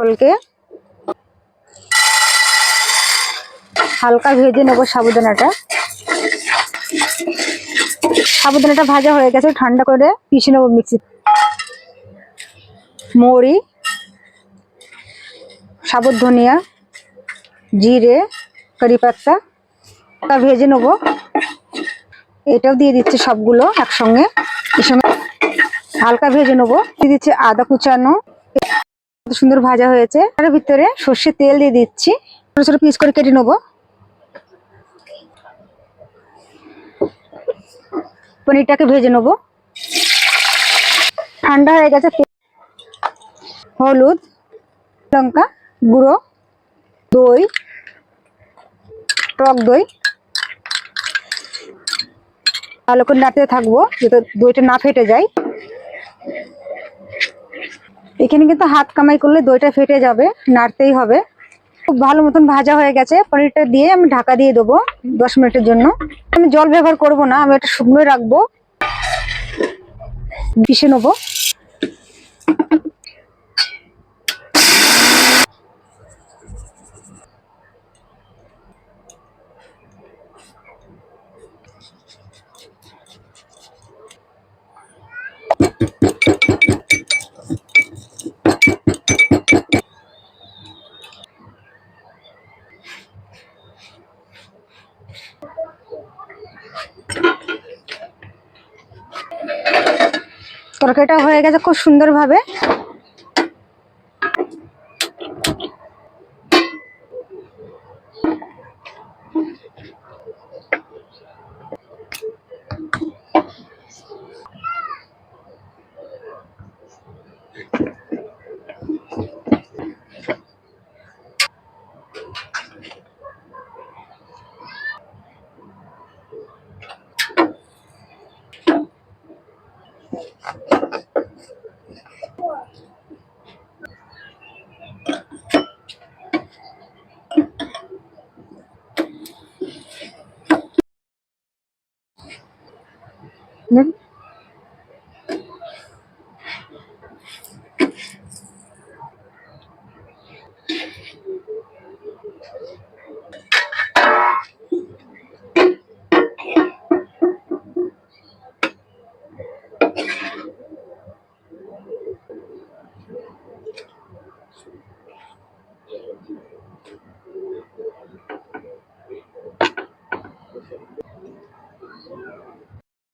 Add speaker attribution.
Speaker 1: কলকে হালকা ভেজে নেব সাবুদানাটা। সাবুদানাটা ভাজা হয়ে গেছে, ঠান্ডা করে পিষে নেবো মিক্সি। মৌরি, সাবুত ধনিয়া, জিরে, কারি পাতা ভেজে নেব। এটাও দিয়ে দিচ্ছি সবগুলো একসঙ্গে। এর সঙ্গে হালকা ভেজে নেবো। দিয়ে দিচ্ছি আদা কুচানো, সুন্দর ভাজা হয়েছে। তার ভিতরে সর্ষের তেল দিয়ে দিচ্ছি, ছোট ছোট পিস করে কেটে নেবো। পনিরটাকে ভেজে নেবো। ঠান্ডা হয়ে গেছে। হলুদ, লঙ্কা গুঁড়ো, দই, টক দই ভালো করে নাড়তে থাকবো যাতে দইটা না ফেটে যায়। এখানে কিন্তু হাত কামাই করলে দইটা ফেটে যাবে, নাড়তেই হবে। খুব ভালো মতন ভাজা হয়ে গেছে। পনিরটা দিয়ে আমি ঢাকা দিয়ে দেবো 10 মিনিটের জন্য। আমি জল ব্যবহার করব না, আমি এটা শুকনো রাখবো। পিষে নেবো। তরকারিটা হয়ে গেছে খুব সুন্দর ভাবে।